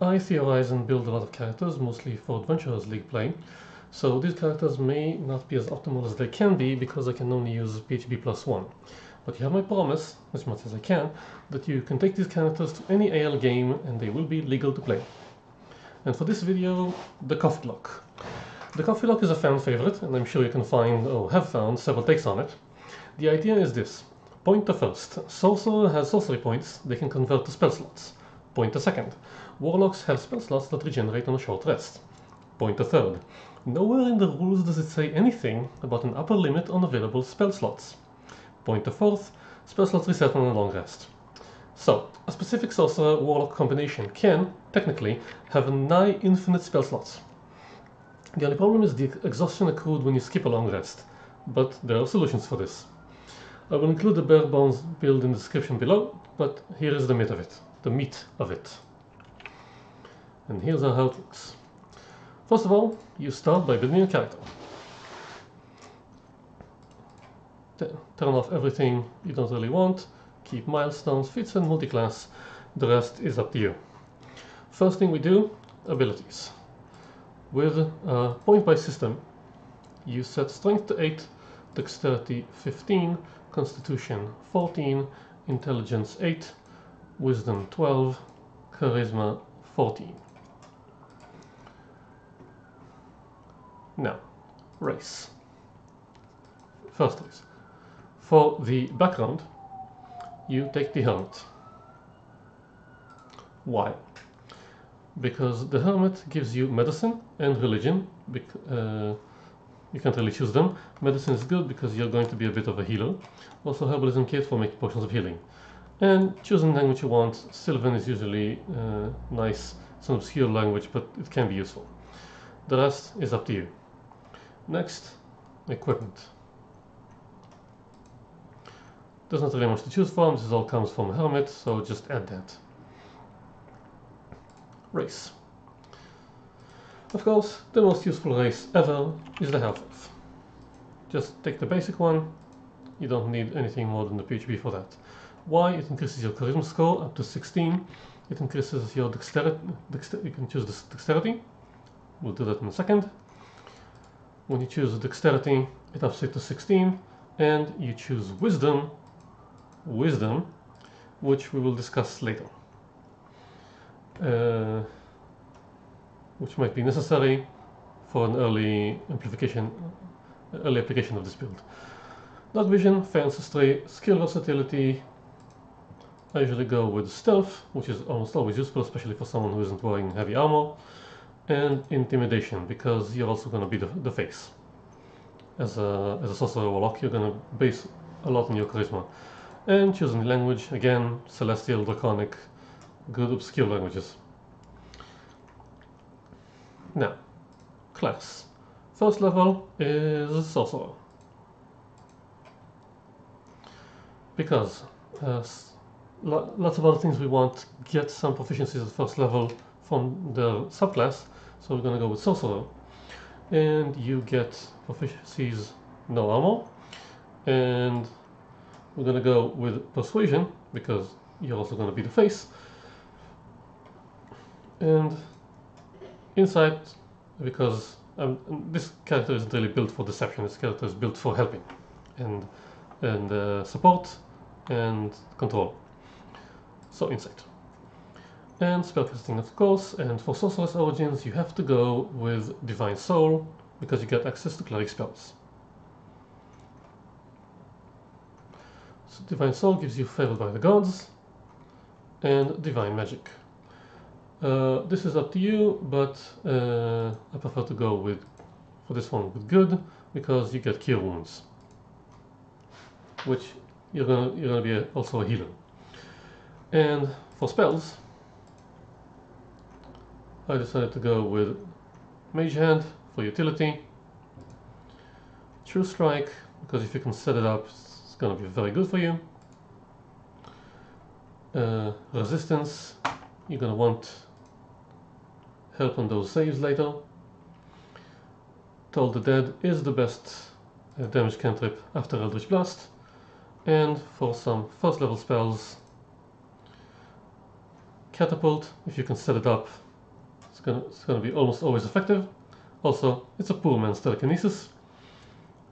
I theorize and build a lot of characters, mostly for Adventurers League play, so these characters may not be as optimal as they can be because I can only use PHB +1. But you have my promise, as much as I can, that you can take these characters to any AL game and they will be legal to play. And for this video, the Coffeelock. The Coffeelock is a fan favorite, and I'm sure you can find, or have found, several takes on it. The idea is this. Pointer first. Sorcerer has sorcery points they can convert to spell slots. Pointer second. Warlocks have spell slots that regenerate on a short rest. Pointer third. Nowhere in the rules does it say anything about an upper limit on available spell slots. Pointer fourth. Spell slots reset on a long rest. So, a specific Sorcerer-Warlock combination can, technically, have nigh infinite spell slots. The only problem is the exhaustion accrued when you skip a long rest, but there are solutions for this. I will include the bare bones build in the description below, but here is the meat of it. And here's how it looks. First of all, you start by building a character. Turn off everything you don't really want, keep milestones, feats and multiclass, the rest is up to you. First thing we do, abilities. With a point-by system, you set Strength to 8, Dexterity 15, Constitution 14, Intelligence 8, Wisdom 12, Charisma 14. Now, race. First race. For the background, you take the Hermit. Why? Because the Hermit gives you medicine and religion. You can't really choose them. Medicine is good because you're going to be a bit of a healer. Also Herbalism Kit for making potions of healing. And choosing language you want. Sylvan is usually nice. It's an obscure language, but it can be useful. The rest is up to you. Next, equipment. There's not really much to choose from. This all comes from Hermit, so just add that. Race. Of course, the most useful race ever is the Half-Elf. Just take the basic one. You don't need anything more than the PHB for that. Why? It increases your charisma score up to 16. It increases your dexterity. You can choose this dexterity. We'll do that in a second. When you choose dexterity, it ups it to 16, and you choose wisdom, which we will discuss later. Which might be necessary for an early application of this build. Dark Vision, Fey Ancestry, Skill Versatility. I usually go with Stealth, which is almost always useful, especially for someone who isn't wearing heavy armor, and Intimidation, because you're also going to be the face. As a Sorcerer Warlock, you're going to base a lot on your charisma. And choosing the language, again, Celestial, Draconic, good obscure languages. Now, class. First level is Sorcerer. Because lots of other things we want get some proficiencies at first level from the subclass, so we're going to go with Sorcerer. And you get proficiencies, no armor. And we're going to go with Persuasion, because you're also going to be the face. And Insight, because this character isn't really built for deception. This character is built for helping and support and control. So Insight. And spellcasting, of course. And for Sorcerer's Origins, you have to go with Divine Soul, because you get access to Cleric spells. So Divine Soul gives you Favored by the Gods and Divine Magic. This is up to you, but I prefer to go for this one with Good, because you get Cure Wounds, which you're gonna be also a healer. And for spells, I decided to go with Mage Hand for utility, True Strike, because if you can set it up, it's gonna be very good for you. Resistance, you're gonna want help on those saves later. Toll the Dead is the best damage cantrip after Eldritch Blast. And for some first level spells, Catapult, if you can set it up, gonna be almost always effective. Also, it's a poor man's telekinesis.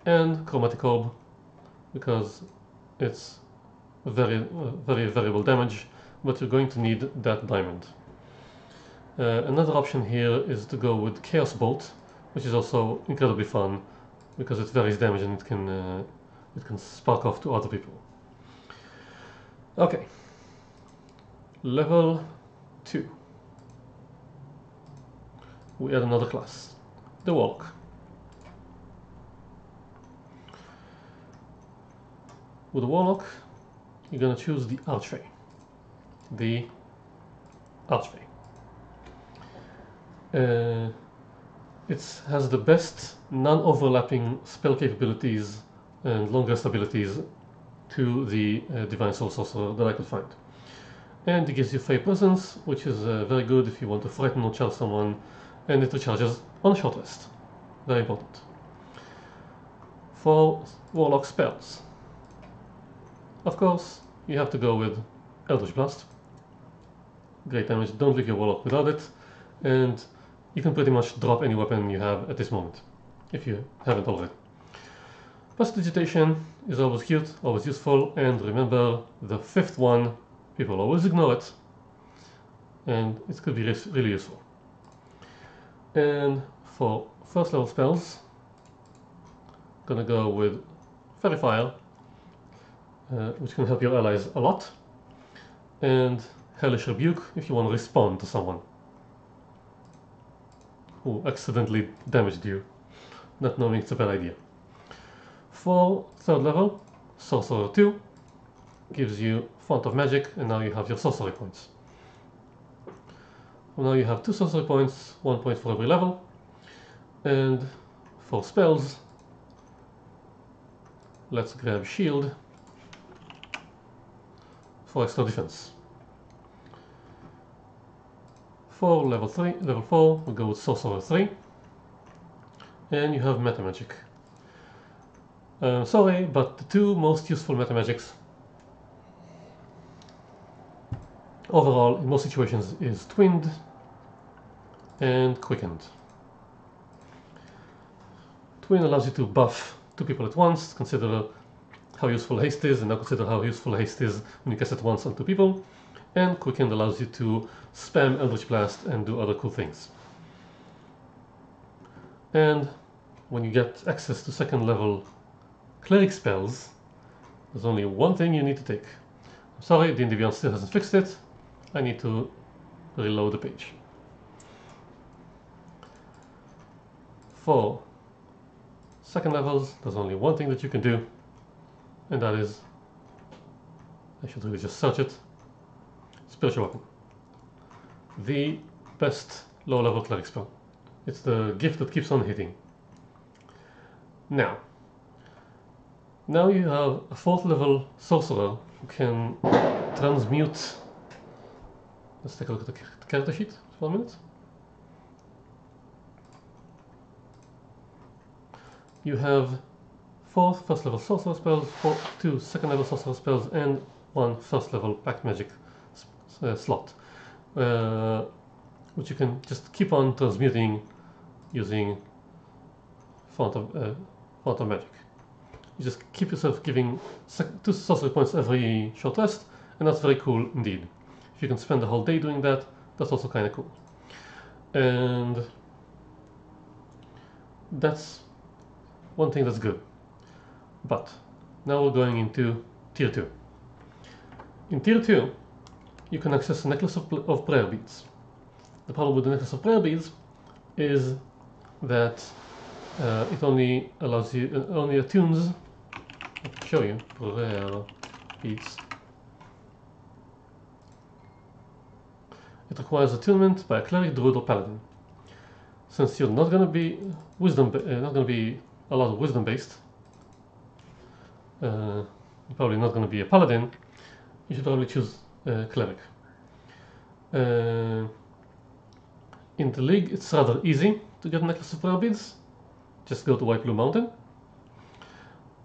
And Chromatic Orb, because it's very variable damage, but you're going to need that diamond. Another option here is to go with Chaos Bolt, which is also incredibly fun because it varies damage and it can spark off to other people. Okay, level 2. We add another class, the Warlock. With the Warlock, you're gonna choose the Archfey. The Archfey. It has the best non-overlapping spell capabilities and long rest abilities to the Divine Soul Sorcerer that I could find. And it gives you Fey Presence, which is very good if you want to frighten or charge someone, and it recharges on a short rest. Very important. For Warlock Spells, of course, you have to go with Eldritch Blast. Great damage, don't leave your Warlock without it, and you can pretty much drop any weapon you have at this moment, if you haven't already. Prestidigitation is always cute, always useful, and remember, the fifth one, people always ignore it, and it could be really useful. And for first level spells, I'm gonna go with Faerie Fire, which can help your allies a lot, and Hellish Rebuke if you want to respond to someone who accidentally damaged you, not knowing it's a bad idea. For third level, Sorcerer 2 gives you Font of Magic, and now you have your sorcery points. Well, now you have 2 sorcery points, 1 point for every level, and for spells, let's grab Shield for extra defense. For level 4, we go with Sorcerer 3, and you have Metamagic. Sorry, but the 2 most useful Metamagics overall in most situations is Twinned and Quickened. Twin allows you to buff 2 people at once. Consider how useful haste is, and now consider how useful haste is when you cast it once on 2 people. And Quickened allows you to spam Eldritch Blast and do other cool things. And when you get access to second level Cleric spells, there's only one thing you need to take. I'm sorry, D&D Beyond still hasn't fixed it. I need to reload the page. For second levels, there's only one thing that you can do, and that is, I should really just search it, Spiritual Weapon. The best low-level Cleric spell. It's the gift that keeps on hitting. Now you have a 4th level Sorcerer who can transmute. Let's take a look at the character sheet for a minute. You have 4 first level Sorcerer spells, 2 second level Sorcerer spells, and 1 first level Pact Magic slot, which you can just keep on transmuting using Font of Magic. You just keep yourself giving 2 sorcery points every short rest, and that's very cool indeed. If you can spend the whole day doing that, that's also kind of cool. And that's one thing that's good. But now we're going into Tier 2. In Tier 2, you can access a Necklace of Prayer Beads. The problem with the Necklace of Prayer Beads is that it only allows you, only attunes, I'll show you, Prayer Beads. It requires attunement by a Cleric, Druid, or Paladin. Since you're not going to be a lot of wisdom based, you're probably not going to be a Paladin, you should probably choose Cleric. In the League, it's rather easy to get a Necklace of Prayer Beads. Just go to White Blue Mountain.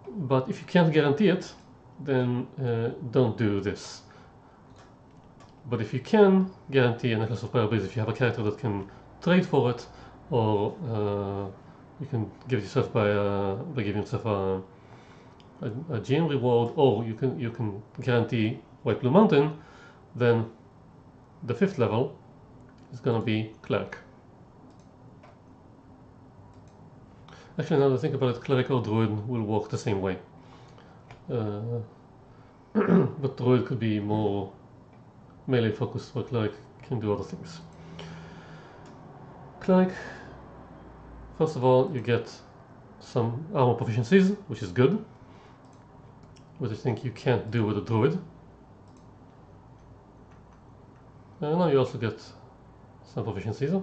But if you can't guarantee it, then don't do this. But if you can guarantee a Necklace of Prayer Beads, if you have a character that can trade for it, or you can give it yourself by giving yourself a GM reward, or you can guarantee White Blue Mountain. Then the 5th level is gonna be Cleric. Actually, now that I think about it, Cleric or Druid will work the same way. But Druid could be more melee focused, where Cleric can do other things. Cleric, first of all, you get some armor proficiencies, which is good, which I think you can't do with a Druid. Now you also get some proficiencies,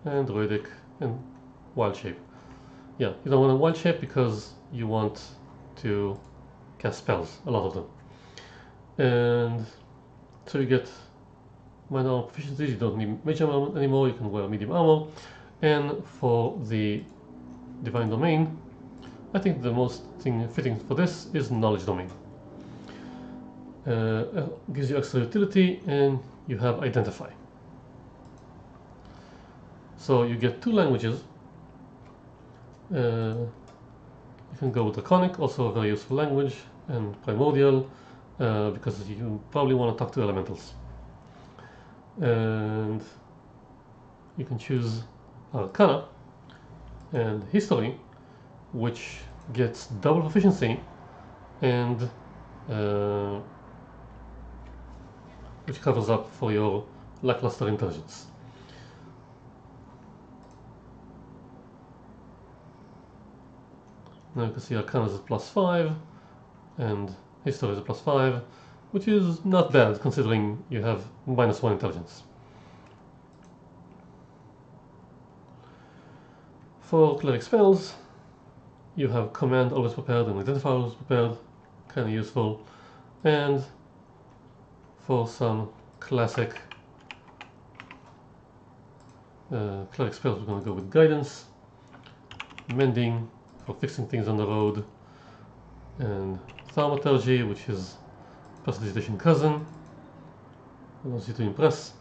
and Druidic and Wild Shape. Yeah, you don't want a Wild Shape because you want to cast spells, a lot of them. And so you get minor armor proficiencies, you don't need Mage Armor anymore, you can wear medium armor. And for the Divine Domain, I think the most fitting for this is Knowledge Domain. Gives you extra utility, and you have Identify. So you get 2 languages. You can go with Draconic, also a very useful language, and Primordial, because you probably want to talk to elementals. And you can choose Arcana and History, which gets double proficiency and which covers up for your lackluster intelligence. Now you can see Arcana is at +5 and History is at +5, which is not bad considering you have -1 intelligence. For Cleric spells, you have Command always prepared and Identify always prepared, kind of useful. And for some classic Cleric spells, we're going to go with Guidance, Mending for fixing things on the road, and Thaumaturgy, which is Prestidigitation cousin, allows you to impress,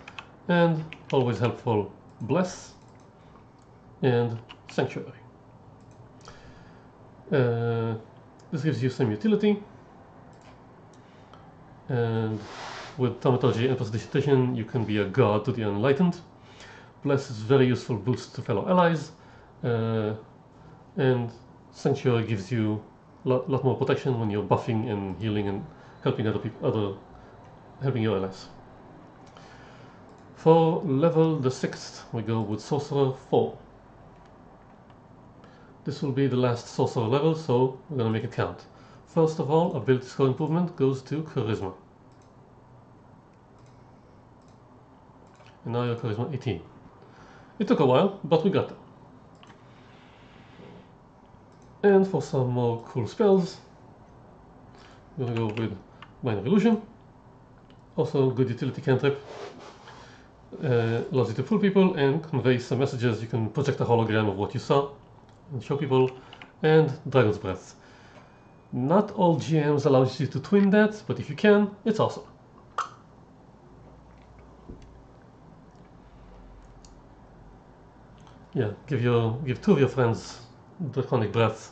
and always helpful Bless and Sanctuary. This gives you some utility, and with Thaumaturgy and Prestidigitation you can be a guard to the unenlightened. Bless is very useful boost to fellow allies, and Sanctuary gives you a lot more protection when you're buffing and healing and helping helping your allies. For level the 6th, we go with Sorcerer 4. This will be the last Sorcerer level, so we're going to make it count. First of all, ability score improvement goes to Charisma. And now you're Charisma 18. It took a while, but we got there. And for some more cool spells, we're going to go with Minor Illusion. Also good utility cantrip. Allows you to fool people and convey some messages. You can project a hologram of what you saw and show people. And Dragon's Breath. Not all GMs allow you to twin that, but if you can, it's awesome. Yeah, give 2 of your friends Draconic Breath.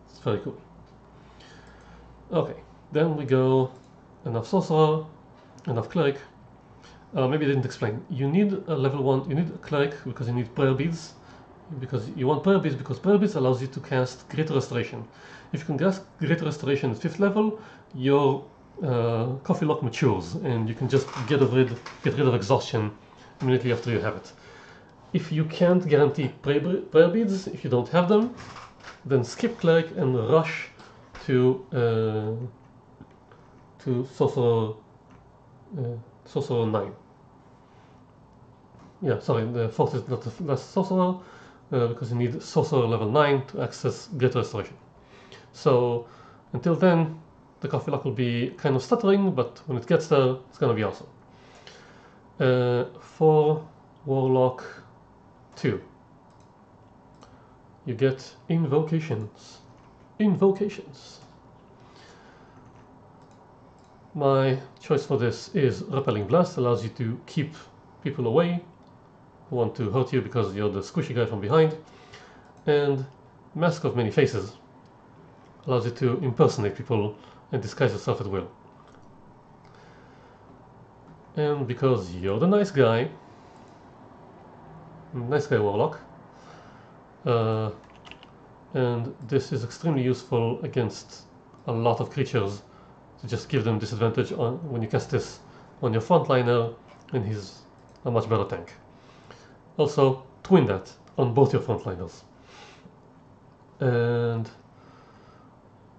It's very cool. Okay, then we go enough Sorcerer, enough Cleric. Maybe I didn't explain. You need a level 1, you need a Cleric because you need Prayer Beads. Because you want Prayer Beads because Prayer Beads allows you to cast Greater Restoration. If you can cast Greater Restoration at 5th level, your Coffeelock matures and you can just get rid of exhaustion immediately after you have it. If you can't guarantee prayer beads, if you don't have them, then skip Cleric and rush to Sorcerer 9. Yeah, sorry, the 4th is not the last Sorcerer, because you need Sorcerer level 9 to access Greater Restoration. So until then, the Coffeelock will be kind of stuttering, but when it gets there, it's going to be awesome. For Warlock 2, you get Invocations. My choice for this is Repelling Blast, allows you to keep people away who want to hurt you because you're the squishy guy from behind. And Mask of Many Faces allows you to impersonate people and disguise yourself at will. And because you're the nice guy Warlock, and this is extremely useful against a lot of creatures, to just give them disadvantage on when you cast this on your frontliner, and he's a much better tank. Also, twin that on both your frontliners. And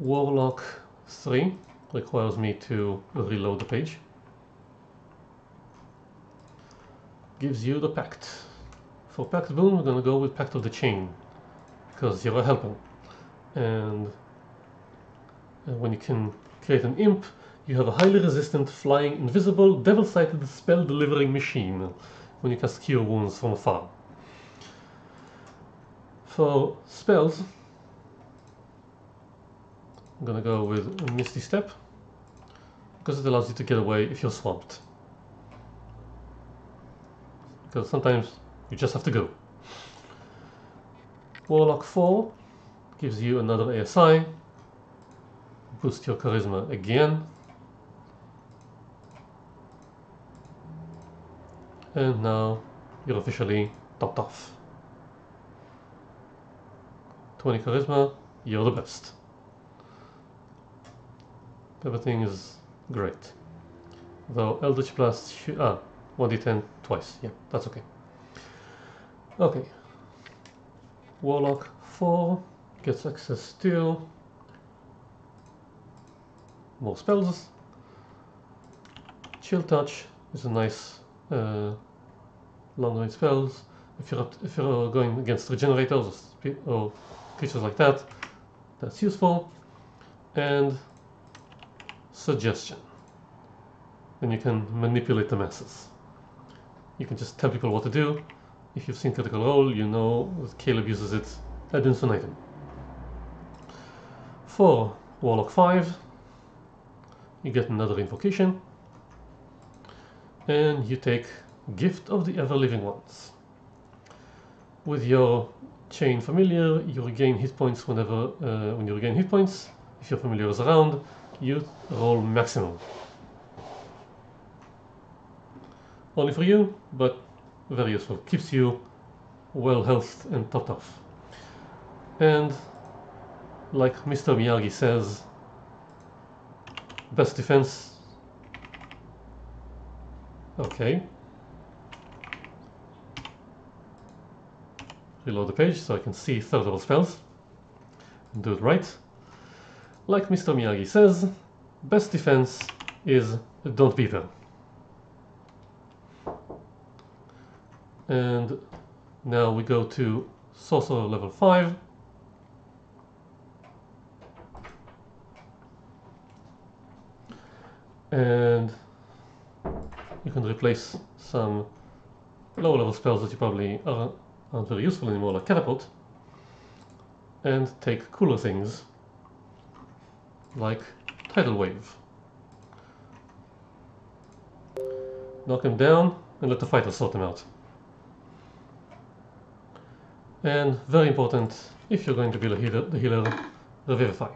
Warlock 3 requires me to reload the page. Gives you the Pact. For Pact boon, we're gonna go with Pact of the Chain, because you're a helper. And when you can create an imp, you have a highly resistant, flying, invisible, devil-sighted spell-delivering machine when you cast Cure Wounds from afar. For spells, I'm gonna go with Misty Step, because it allows you to get away if you're swamped. Because sometimes you just have to go. Warlock 4 gives you another ASI, boost your charisma again, and now you're officially topped off. 20 charisma, you're the best. Everything is great. Though Eldritch Blast 1d10 twice, yeah, that's okay. Okay. Warlock 4 gets access to more spells. Chill Touch is a nice long range spells. If you're going against regenerators or creatures like that, that's useful. And Suggestion. Then you can manipulate the masses. You can just tell people what to do. If you've seen Critical Role, you know that Caleb uses it ad infinitum. For Warlock 5, you get another invocation, and you take Gift of the Ever-Living Ones. With your Chain Familiar, you regain hit points whenever when you regain hit points. If your familiar is around, you roll maximum. Only for you, but very useful. Keeps you well healthed and topped off. And like Mr. Miyagi says, best defense. Okay. Reload the page so I can see third level spells and do it right. Like Mr. Miyagi says, best defense is don't be there. And now we go to Sorcerer level 5. And you can replace some lower level spells that you probably aren't very useful anymore, like Catapult, and take cooler things like Tidal Wave. Knock him down and let the fighters sort him out. And very important, if you're going to be the healer, Revivify.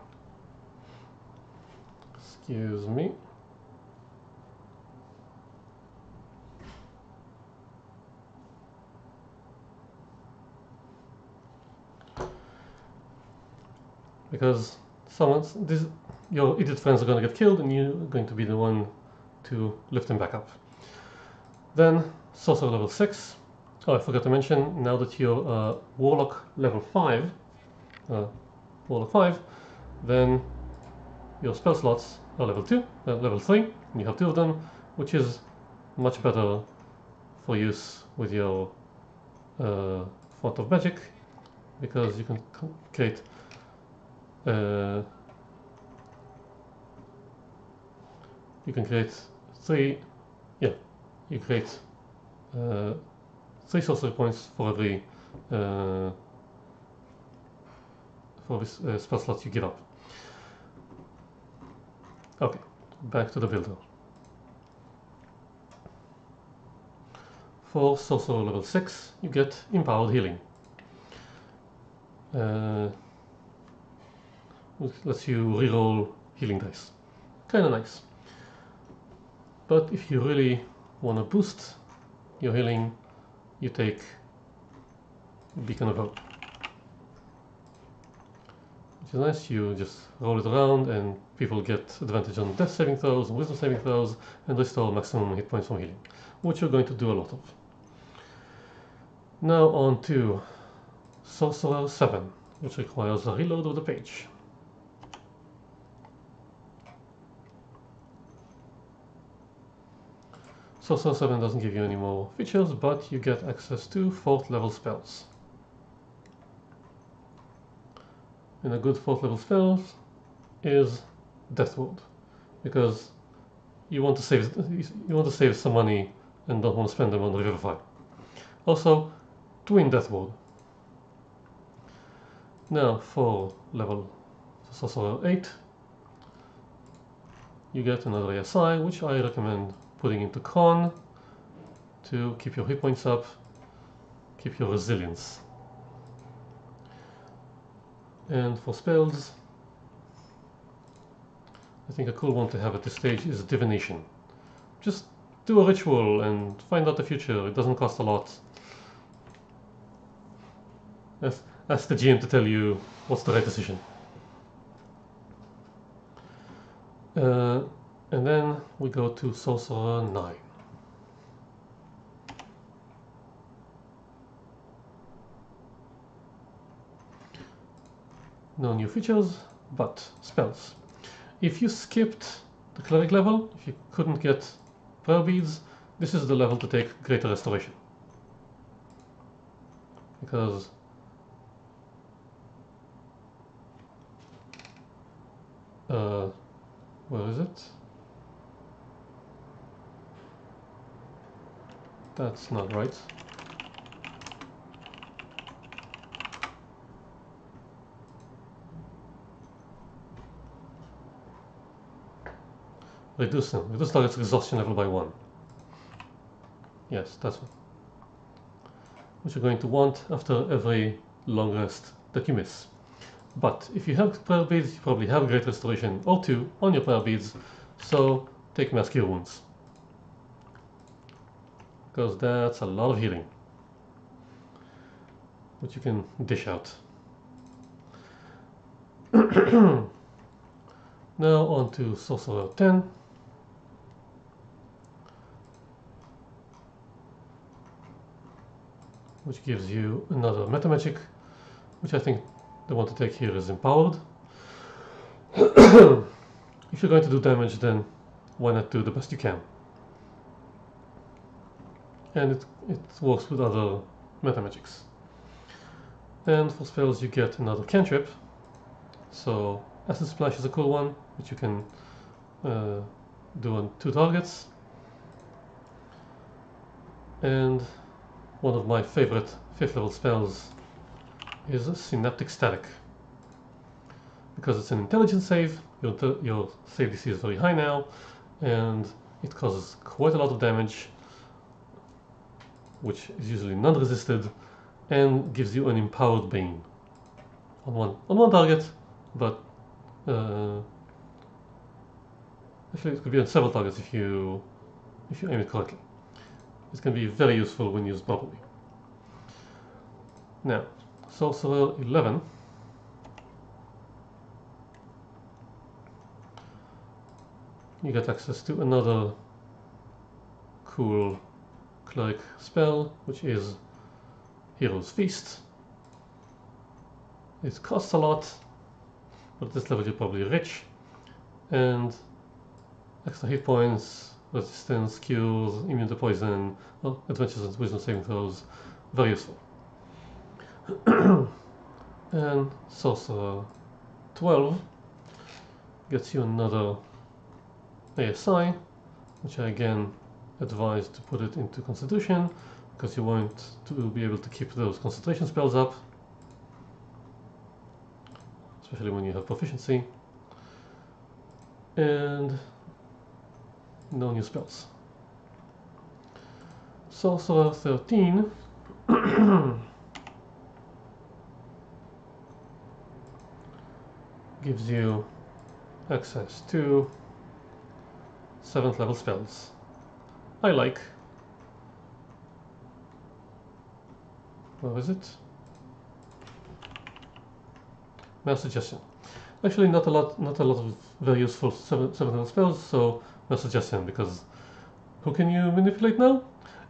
Excuse me. Because your idiot friends are going to get killed and you're going to be the one to lift them back up. Then Sorcerer level 6. Oh, I forgot to mention, now that you're Warlock level 5, then your spell slots are level 3, and you have 2 of them, which is much better for use with your Font of Magic, because you can create three sorcery points for every spell slots you give up. Okay, back to the builder. For Sorcerer level 6, you get Empowered Healing. It lets you reroll healing dice. Kinda nice. But if you really want to boost your healing, you take Beacon of Hope. Which is nice, you just roll it around and people get advantage on death saving throws and wisdom saving throws and restore maximum hit points from healing, which you're going to do a lot of. Now on to Sorcerer 7, which requires a reload of the page. Sorcerer 7 doesn't give you any more features, but you get access to 4th level spells. And a good 4th level spell is Death Ward, because you want to save some money and don't want to spend them on Revivify. Also, Twin Death Ward. Now for level Sorcerer 8, you get another ASI, which I recommend putting into Con to keep your hit points up, keep your resilience. And for spells, I think a cool one to have at this stage is Divination. Just do a ritual and find out the future. It doesn't cost a lot. Ask the GM to tell you what's the right decision. And then we go to Sorcerer 9. No new features, but spells. If you skipped the Cleric level, if you couldn't get Prayer Beads, this is the level to take Greater Restoration. Because where is it? That's not right. Reduce target's exhaustion level by 1. Yes, that's one. Which you're going to want after every long rest that you miss. But if you have Prayer Beads, you probably have Great Restoration or 2 on your Prayer Beads, so take Mass Cure Wounds. Because that's a lot of healing, which you can dish out. Now on to Sorcerer 10. Which gives you another Metamagic, which I think the one to take here is Empowered. If you're going to do damage, then why not do the best you can? And it works with other Metamagics. And for spells you get another cantrip. So Acid Splash is a cool one, which you can do on 2 targets. And one of my favorite 5th level spells is Synaptic Static. Because it's an intelligence save, your save DC is very high now, and it causes quite a lot of damage, which is usually non-resisted, and gives you an Empowered Bane on one target, but actually it could be on several targets if you aim it correctly. It can be very useful when used properly. Now, Sorcerer 11. You get access to another cool Cleric spell, which is Hero's Feast. It costs a lot, but at this level you're probably rich, and extra hit points, resistance, cures, immune to poison, well, adventures and wisdom saving throws, very useful. And Sorcerer 12 gets you another ASI, which I again advise to put it into Constitution, because you want to be able to keep those concentration spells up, especially when you have proficiency. And no new spells. Sorcerer 13 gives you access to 7th level spells. I like. Where is it? Mere Suggestion. Actually, not a lot of very useful 7th level spells, so Mere Suggestion, because who can you manipulate now?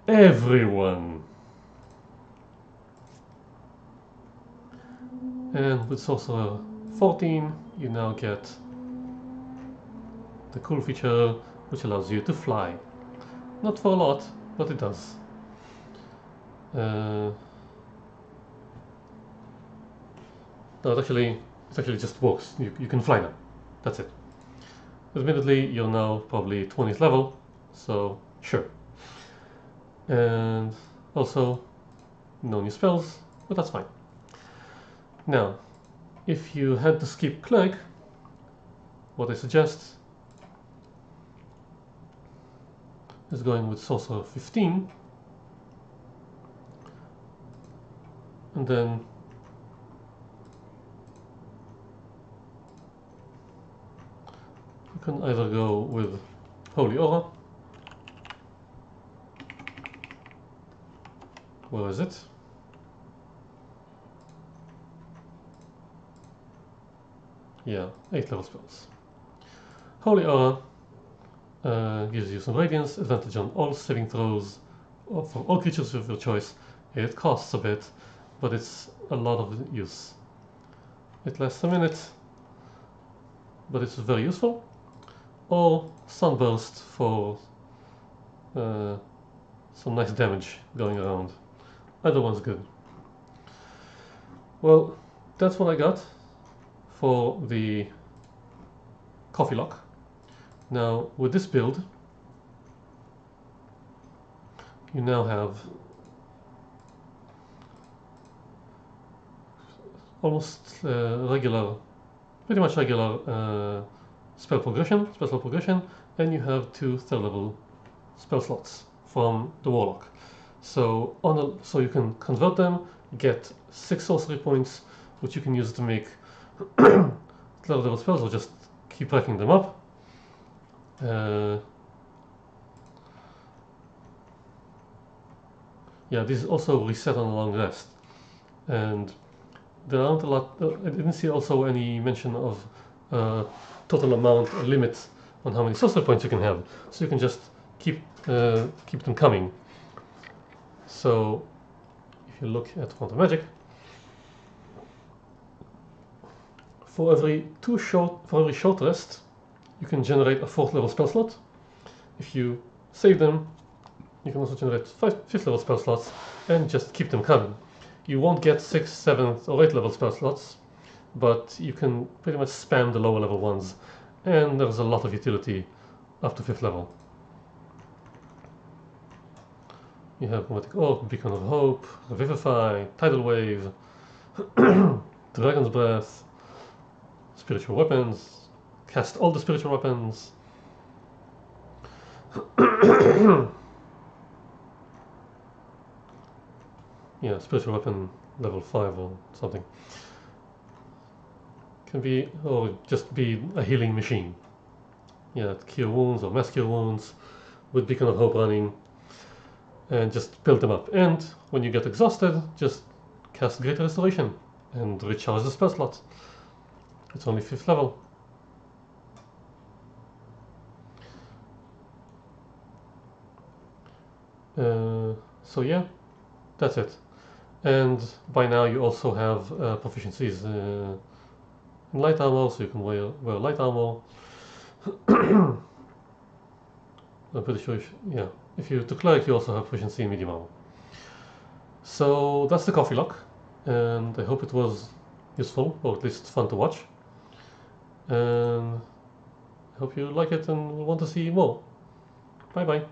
Everyone! And with Sorcerer 14, you now get the cool feature which allows you to fly. Not for a lot, but it does. No, it actually just works. You can fly now. That's it. Admittedly, you're now probably 20th level, so sure. And also, no new spells, but that's fine. Now, if you had to skip Cleric, what I suggest is going with Sorcerer 15, and then you can either go with Holy Aura. Where is it? Yeah, 8th level spells. Holy Aura gives you some radiance, advantage on all saving throws for all creatures of your choice. It costs a bit, but it's a lot of use. It lasts a minute, but it's very useful. Or Sunburst for some nice damage going around. Either one's good. Well, that's what I got for the Coffeelock. Now, with this build, you now have almost pretty much regular spell progression, and you have 2 3rd level spell slots from the Warlock. So you can convert them, get 6 sorcery points, which you can use to make 3rd level spells, or just keep racking them up. Yeah, this is also reset on a long rest, and there aren't a lot. I didn't see also any mention of total amount or limit on how many sorcery points you can have, so you can just keep them coming. So if you look at Metamagic, for every short rest, you can generate a 4th level spell slot. If you save them, you can also generate 5th level spell slots and just keep them coming. You won't get 6th, 7th, or 8th level spell slots, but you can pretty much spam the lower level ones, and there's a lot of utility up to 5th level. You have Chromatic Orb, Beacon of Hope, Revivify, Tidal Wave, Dragon's Breath, Spiritual Weapons, cast all the spiritual weapons. Yeah, spiritual weapon level 5 or something. Can be, or just be a healing machine. Yeah, cure wounds or mass cure wounds with Beacon of Hope running, and just build them up. And when you get exhausted, just cast Greater Restoration and recharge the spell slot. It's only 5th level. So yeah, that's it. And by now you also have proficiencies in light armor, so you can wear light armor. I'm pretty sure, if you to Cleric, you also have proficiency in medium armor. So that's the Coffeelock, and I hope it was useful, or at least fun to watch. And I hope you like it and want to see more. Bye bye.